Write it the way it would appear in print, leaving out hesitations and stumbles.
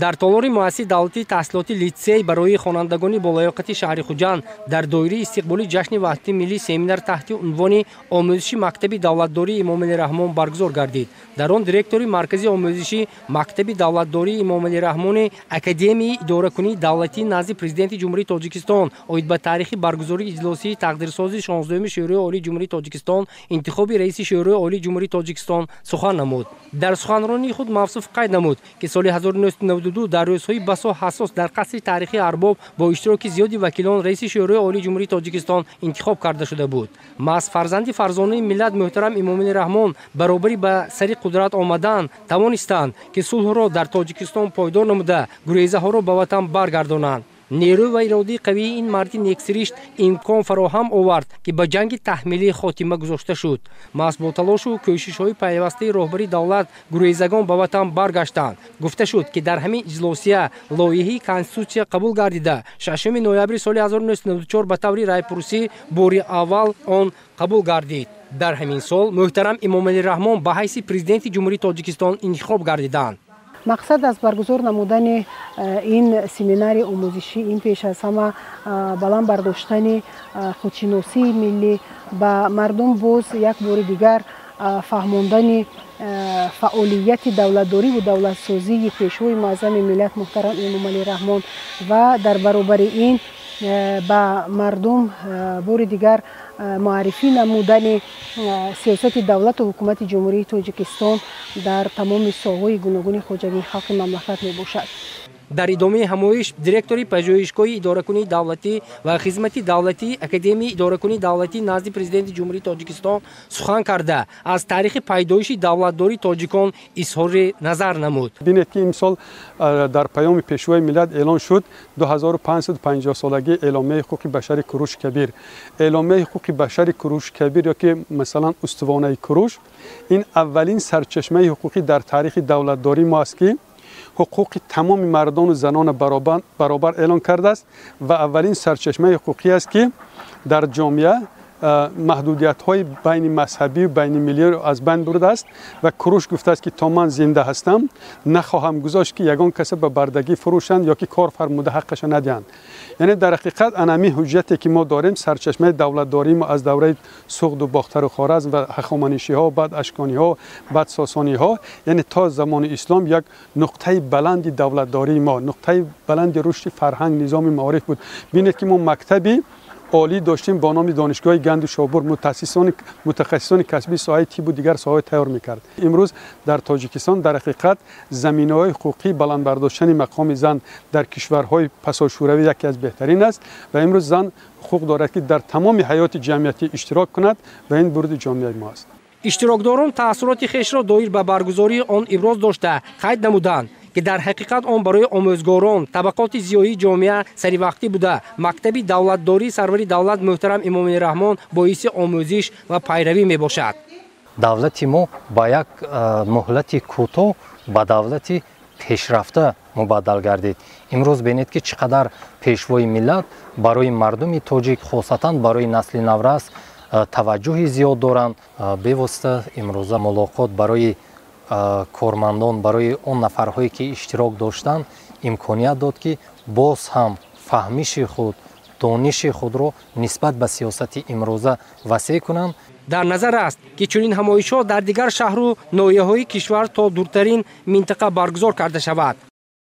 در تالار مؤسسه دولتی تحصیلات لیتسه برای خوانندگان بالایاقت شهر خوجند در دایره استقبالی جشن وحدت ملی سمینار تحت عنوان آموزش مکتب دولتداری امام علی رحمان برگزار گردید. در آن دیرکتور مرکزی آموزشی مکتب دولتداری امام علی رحمان اکادمی اداره کنی دولتی نزد پرزیدنت جمهوری تاجیکستان اوید به تاریخ برگزاری اجلاسی تقدیرسازی 16 شورای عالی جمهوری تاجیکستان انتخاب رئیس شورای عالی جمهوری تاجیکستان سخن نمود. در سخنرانی خود موصوف قید نمود که سال 1992 در روزهای بسا حساس در قصر تاریخی ارباب با اشتراک زیادی وکیلان رئیس شورای عالی جمهوری تاجیکستان انتخاب کرده شده بود. محض فرزند فرزانه ملت محترم امام علی رحمان برابری به سر قدرت آمدن توانستند که صلح را در تاجیکستان پایدار نموده گریزه ها را به وطن برگردانند. نیرو و اراده قوی این مرد نیکسریشت امکان فراهم آورد که به جنگ تحمیلی خاتمه گذاشته شد. محض با تلاش و کوشش های پیوسته راهبری دولت گریزگان به وطن برگشتند. گفته شد که در همین اجلاسیه لایحه کنستیتوسیا قبول گردیده 6 نوامبر سال 1994 به طور رایپرسی بار اول آن قبول گردید. در همین سال محترم امام علی رحمان به حیث پرزیدنت جمهوری تاجیکستان انتخاب گردیدند. مقصد از برگزار نمودن این سمینار آموزشی این پیش از همه بلند برداشتن خودشناسی ملی به مردم باز یک بار دیگر فهماندن فعالیت دولتداری و دولتسازی پیشوای معظم ملت محترم امام علی رحمان و در برابر این به مردم بار دیگر معرفی نمودن سیاست دولت و حکومت جمهوری تاجیکستان در تمام ساحه‌های گوناگون خواجگی حق مملکت می باشد. در ادامه همایش دیرکتوری پژوهشگاه اداره کنی دولتی و خدمت دولتی اکادمی اداره کنی دولتی نزد پرزیدنت جمهوری تاجیکستان سخن کرده از تاریخ پیدایش دولتداری تاجیکان اظهار نظر نمود. ببینید که امسال در پیام پیشوای ملت اعلان شد 2550 سالگی اعلامیه حقوق بشر کوروش کبیر. اعلامیه حقوق بشر کوروش کبیر یا که مثلا استوانه کوروش این اولین سرچشمه حقوقی در تاریخ دولتداری ما است که حقوق تمام مردان و زنان برابر اعلان کرده است و اولین سرچشمه حقوقی است که در جامعه محدودیت های بین مذهبی و بین ملی را از بین برده است و کوروش گفته است که تا من زنده هستم نخواهم گذاشت که یگان کس به بردگی فروشند یا که کار فرموده حقش ندهند. یعنی در حقیقت انمی حجتی که ما داریم سرچشمه دولتداری ما از دوره سغد و باختر و خوارزم و هخامنشی ها بعد اشکانی ها بعد ساسانی ها یعنی تا زمان اسلام یک نقطه بلند دولتداری ما نقطه بلند رشد فرهنگ نظام معارف بود. ببینید که ما مکتبی عالی داشتیم با نام دانشگاه گند و شابور متخصصان کسبی ساحه طب و دیگر ساحه تیار میکرد. امروز در تاجیکستان در حقیقت زمینه‌های حقوقی بلند برداشتن مقام زن در کشورهای پساشوروی یکی از بهترین است و امروز زن حقوق دارد که در تمام حیات جمعیتی اشتراک کند و این برد جامعه ما است. اشتراکداران تأثیرات خویش را دایر به برگزاری آن ابراز داشته قید نمودند که در حقیقت آن برای آموزگاران طبقات زیایی جامعه سری وقتی بوده. مکتب دولتداری سروری دولت محترم امام علی رحمان باعث آموزش و پیروی می باشد. دولت ما با یک مهلت کوتاه به دولت پیشرفته مبادل گردید. امروز ببینید که چقدر پیشوای ملت برای مردم تاجیک خاصتا برای نسل نورس توجه زیاد دارند. بواسطه امروز ملاقات برای کارمندان برای اون نفرهایی که اشتراک داشتند امکانیت داد که باز هم فهمیش خود دانش خود را نسبت به سیاست امروزه وسیع کنند. در نظر است که چنین همایش‌ها در دیگر شهر و ناحیه‌های کشور تا دورترین منطقه برگزار کرده شود.